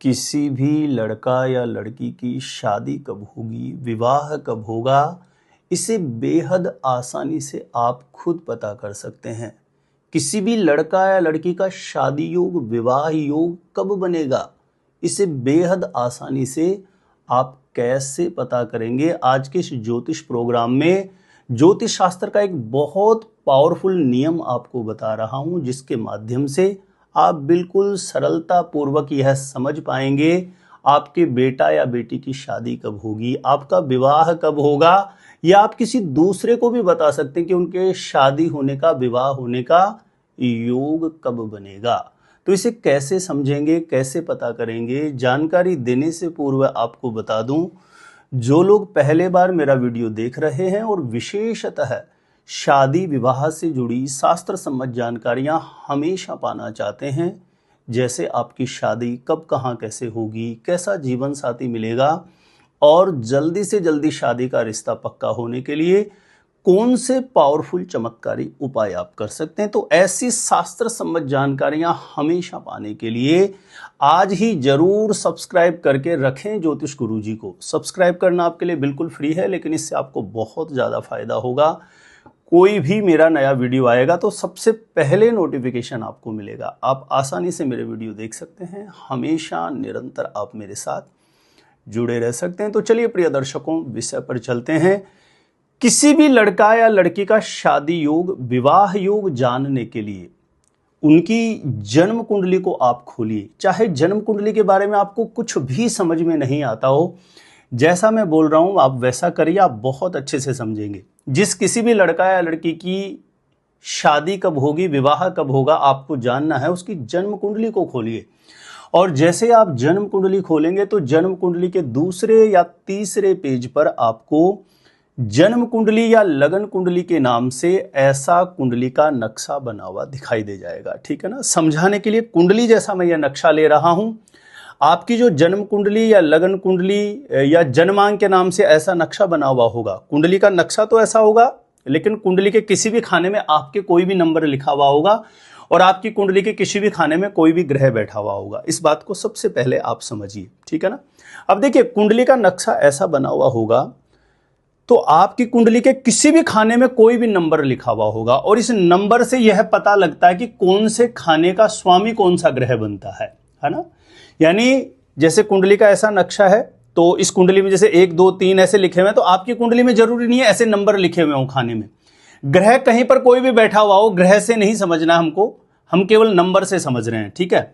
किसी भी लड़का या लड़की की शादी कब होगी, विवाह कब होगा, इसे बेहद आसानी से आप खुद पता कर सकते हैं। किसी भी लड़का या लड़की का शादी योग, विवाह योग कब बनेगा, इसे बेहद आसानी से आप कैसे पता करेंगे। आज के इस ज्योतिष प्रोग्राम में ज्योतिष शास्त्र का एक बहुत पावरफुल नियम आपको बता रहा हूं, जिसके माध्यम से आप बिल्कुल सरलता पूर्वक यह समझ पाएंगे आपके बेटा या बेटी की शादी कब होगी, आपका विवाह कब होगा, या आप किसी दूसरे को भी बता सकते हैं कि उनके शादी होने का, विवाह होने का योग कब बनेगा। तो इसे कैसे समझेंगे, कैसे पता करेंगे, जानकारी देने से पूर्व आपको बता दूं, जो लोग पहले बार मेरा वीडियो देख रहे हैं और विशेषतः शादी विवाह से जुड़ी शास्त्र सम्मत जानकारियां हमेशा पाना चाहते हैं, जैसे आपकी शादी कब कहां कैसे होगी, कैसा जीवन साथी मिलेगा और जल्दी से जल्दी शादी का रिश्ता पक्का होने के लिए कौन से पावरफुल चमत्कारी उपाय आप कर सकते हैं, तो ऐसी शास्त्र सम्मत जानकारियां हमेशा पाने के लिए आज ही जरूर सब्सक्राइब करके रखें। ज्योतिष गुरुजी को सब्सक्राइब करना आपके लिए बिल्कुल फ्री है, लेकिन इससे आपको बहुत ज़्यादा फायदा होगा। कोई भी मेरा नया वीडियो आएगा तो सबसे पहले नोटिफिकेशन आपको मिलेगा। आप आसानी से मेरे वीडियो देख सकते हैं, हमेशा निरंतर आप मेरे साथ जुड़े रह सकते हैं। तो चलिए प्रिय दर्शकों, विषय पर चलते हैं। किसी भी लड़का या लड़की का शादी योग, विवाह योग जानने के लिए उनकी जन्म कुंडली को आप खोलिए। चाहे जन्म कुंडली के बारे में आपको कुछ भी समझ में नहीं आता हो, जैसा मैं बोल रहा हूं आप वैसा करिए, आप बहुत अच्छे से समझेंगे। जिस किसी भी लड़का या लड़की की शादी कब होगी, विवाह कब होगा, आपको जानना है, उसकी जन्म कुंडली को खोलिए। और जैसे आप जन्म कुंडली खोलेंगे तो जन्म कुंडली के दूसरे या तीसरे पेज पर आपको जन्म कुंडली या लगन कुंडली के नाम से ऐसा कुंडली का नक्शा बना हुआ दिखाई दे जाएगा। ठीक है ना। समझाने के लिए कुंडली जैसा मैं यह नक्शा ले रहा हूं, आपकी जो जन्म कुंडली या लगन कुंडली या जन्मांक के नाम से ऐसा नक्शा बना हुआ होगा। कुंडली का नक्शा तो ऐसा होगा, लेकिन कुंडली के किसी भी खाने में आपके कोई भी नंबर लिखा हुआ होगा और आपकी कुंडली के किसी भी खाने में कोई भी ग्रह बैठा हुआ होगा। इस बात को सबसे पहले आप समझिए। ठीक है ना। अब देखिए, कुंडली का नक्शा ऐसा बना हुआ होगा तो आपकी कुंडली के किसी भी खाने में कोई भी नंबर लिखा हुआ होगा और इस नंबर से यह पता लगता है कि कौन से खाने का स्वामी कौन सा ग्रह बनता है ना। यानी जैसे कुंडली का ऐसा नक्शा है तो इस कुंडली में जैसे 1 2 3 ऐसे लिखे हुए हैं, तो आपकी कुंडली में जरूरी नहीं है ऐसे नंबर लिखे हुए हों खाने में। ग्रह कहीं पर कोई भी बैठा हुआ हो, ग्रह से नहीं समझना हमको, हम केवल नंबर से समझ रहे हैं। ठीक है।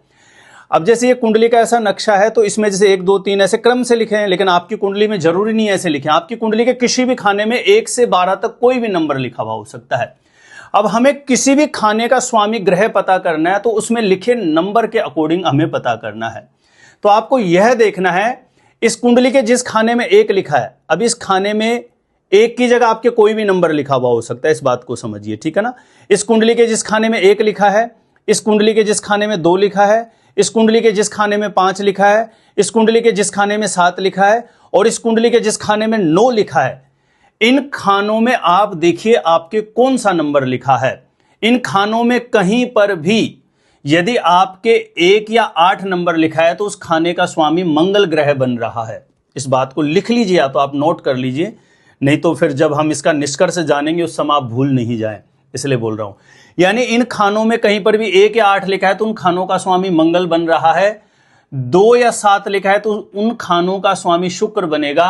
अब जैसे ये कुंडली का ऐसा नक्शा है तो इसमें जैसे 1 2 3 ऐसे क्रम से लिखे हैं, लेकिन आपकी कुंडली में जरूरी नहीं है ऐसे लिखे। आपकी कुंडली के किसी भी खाने में 1 से 12 तक कोई भी नंबर लिखा हुआ हो सकता है। अब हमें किसी भी खाने का स्वामी ग्रह पता करना है तो उसमें लिखे नंबर के अकॉर्डिंग हमें पता करना है। तो आपको यह देखना है, इस कुंडली के जिस खाने में 1 लिखा है, अब इस खाने में 1 की जगह आपके कोई भी नंबर लिखा हुआ हो सकता है, इस बात को समझिए। ठीक है ना। इस कुंडली के जिस खाने में 1 लिखा है, इस कुंडली के जिस खाने में 2 लिखा है, इस कुंडली के जिस खाने में 5 लिखा है, इस कुंडली के जिस खाने में 7 लिखा है और इस कुंडली के जिस खाने में 9 लिखा है, इन खानों में आप देखिए आपके कौन सा नंबर लिखा है। इन खानों में कहीं पर भी यदि आपके 1 या 8 नंबर लिखा है तो उस खाने का स्वामी मंगल ग्रह बन रहा है। इस बात को लिख लीजिए, या तो आप नोट कर लीजिए, नहीं तो फिर जब हम इसका निष्कर्ष जानेंगे उस समय आप भूल नहीं जाएं, इसलिए बोल रहा हूं। यानी इन खानों में कहीं पर भी 1 या 8 लिखा है तो उन खानों का स्वामी मंगल बन रहा है। 2 या 7 लिखा है तो उन खानों का स्वामी शुक्र बनेगा।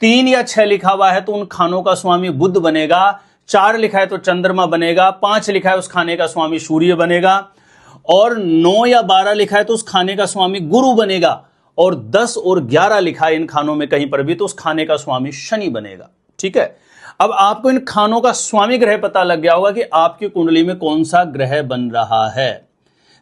3 या 6 लिखा हुआ है तो उन खानों का स्वामी बुध बनेगा। 4 लिखा है तो चंद्रमा बनेगा। 5 लिखा है उस खाने का स्वामी सूर्य बनेगा और 9 या 12 लिखा है तो उस खाने का स्वामी गुरु बनेगा और 10 और 11 लिखा है इन खानों में कहीं पर भी तो उस खाने का स्वामी शनि बनेगा। ठीक है। अब आपको इन खानों का स्वामी ग्रह पता लग गया होगा कि आपकी कुंडली में कौन सा ग्रह बन रहा है।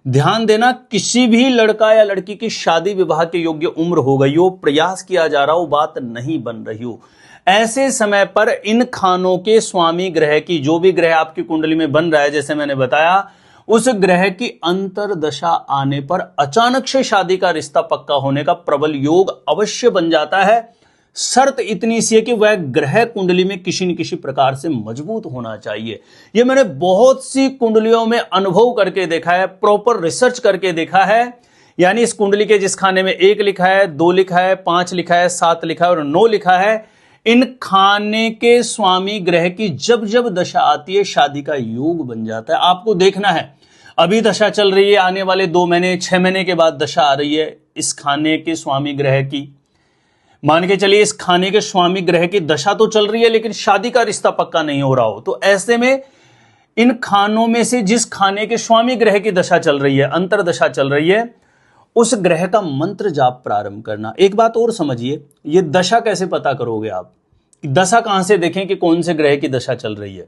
ध्यान देना, किसी भी लड़का या लड़की की शादी विवाह के योग्य उम्र हो गई हो, प्रयास किया जा रहा हो, बात नहीं बन रही हो, ऐसे समय पर इन खानों के स्वामी ग्रह की, जो भी ग्रह आपकी कुंडली में बन रहा है, जैसे मैंने बताया, उस ग्रह की अंतरदशा आने पर अचानक से शादी का रिश्ता पक्का होने का प्रबल योग अवश्य बन जाता है। शर्त इतनी सी है कि वह ग्रह कुंडली में किसी न किसी प्रकार से मजबूत होना चाहिए। यह मैंने बहुत सी कुंडलियों में अनुभव करके देखा है, प्रॉपर रिसर्च करके देखा है यानी इस कुंडली के जिस खाने में 1 लिखा है, 2 लिखा है, 5 लिखा है, 7 लिखा है और 9 लिखा है, इन खाने के स्वामी ग्रह की जब जब दशा आती है शादी का योग बन जाता है। आपको देखना है, अभी दशा चल रही है, आने वाले 2 महीने 6 महीने के बाद दशा आ रही है इस खाने के स्वामी ग्रह की। मान के चलिए इस खाने के स्वामी ग्रह की दशा तो चल रही है लेकिन शादी का रिश्ता पक्का नहीं हो रहा हो, तो ऐसे में इन खानों में से जिस खाने के स्वामी ग्रह की दशा चल रही है, अंतरदशा चल रही है, उस ग्रह का मंत्र जाप प्रारंभ करना। एक बात और समझिए, ये दशा कैसे पता करोगे आप? दशा कहां से देखें कि कौन से ग्रह की दशा चल रही है?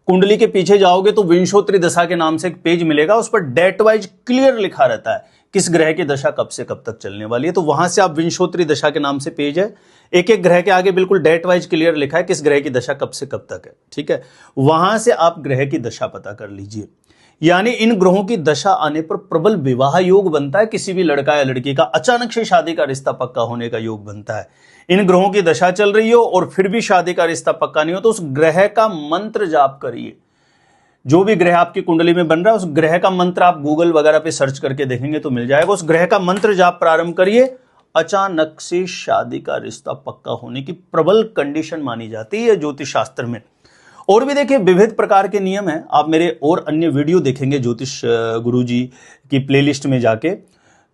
कुंडली के पीछे जाओगे तो विंशोत्तरी दशा के नाम से एक पेज मिलेगा, उस पर डेट वाइज क्लियर लिखा रहता है किस ग्रह की दशा कब से कब तक चलने वाली है। तो वहां से आप विंशोत्तरी दशा के नाम से पेज है, एक एक ग्रह के आगे बिल्कुल डेट वाइज क्लियर लिखा है किस ग्रह की दशा कब से कब तक है। ठीक है, वहां से आप ग्रह की दशा पता कर लीजिए। यानी इन ग्रहों की दशा आने पर प्रबल विवाह योग बनता है, किसी भी लड़का या लड़की का अचानक से शादी का रिश्ता पक्का होने का योग बनता है। इन ग्रहों की दशा चल रही हो और फिर भी शादी का रिश्ता पक्का नहीं हो तो उस ग्रह का मंत्र जाप करिए। जो भी ग्रह आपकी कुंडली में बन रहा है उस ग्रह का मंत्र आप गूगल वगैरह पे सर्च करके देखेंगे तो मिल जाएगा। उस ग्रह का मंत्र जाप प्रारंभ करिए, अचानक से शादी का रिश्ता पक्का होने की प्रबल कंडीशन मानी जाती है ज्योतिष शास्त्र में। और भी देखिए विविध प्रकार के नियम हैं, आप मेरे और अन्य वीडियो देखेंगे ज्योतिष गुरुजी की प्लेलिस्ट में जाके,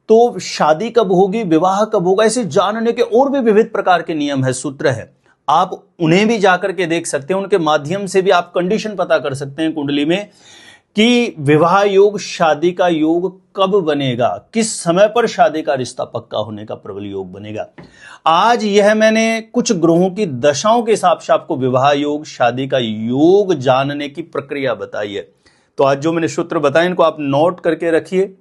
तो शादी कब होगी, विवाह कब होगा, इसे जानने के और भी विविध प्रकार के नियम है, सूत्र है, आप उन्हें भी जाकर के देख सकते हैं। उनके माध्यम से भी आप कंडीशन पता कर सकते हैं कुंडली में कि विवाह योग, शादी का योग कब बनेगा, किस समय पर शादी का रिश्ता पक्का होने का प्रबल योग बनेगा। आज यह मैंने कुछ ग्रहों की दशाओं के हिसाब से आपको विवाह योग, शादी का योग जानने की प्रक्रिया बताई है। तो आज जो मैंने सूत्र बताए इनको आप नोट करके रखिए।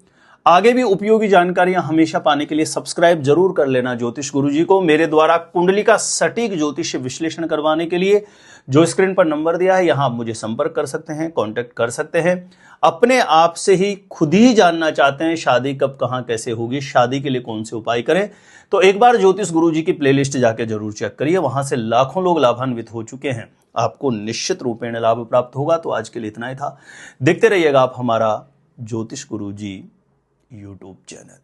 आगे भी उपयोगी जानकारियां हमेशा पाने के लिए सब्सक्राइब जरूर कर लेना ज्योतिष गुरुजी को। मेरे द्वारा कुंडली का सटीक ज्योतिष विश्लेषण करवाने के लिए जो स्क्रीन पर नंबर दिया है यहां आप मुझे संपर्क कर सकते हैं, कांटेक्ट कर सकते हैं। अपने आप से ही खुद ही जानना चाहते हैं शादी कब, कहां, कैसे होगी, शादी के लिए कौन से उपाय करें, तो एक बार ज्योतिष गुरुजी की प्लेलिस्ट जाके जरूर चेक करिए, वहां से लाखों लोग लाभान्वित हो चुके हैं। आपको निश्चित रूपेण लाभ प्राप्त होगा। तो आज के लिए इतना ही था। देखते रहिएगा आप हमारा ज्योतिष गुरुजी यूट्यूब चैनल।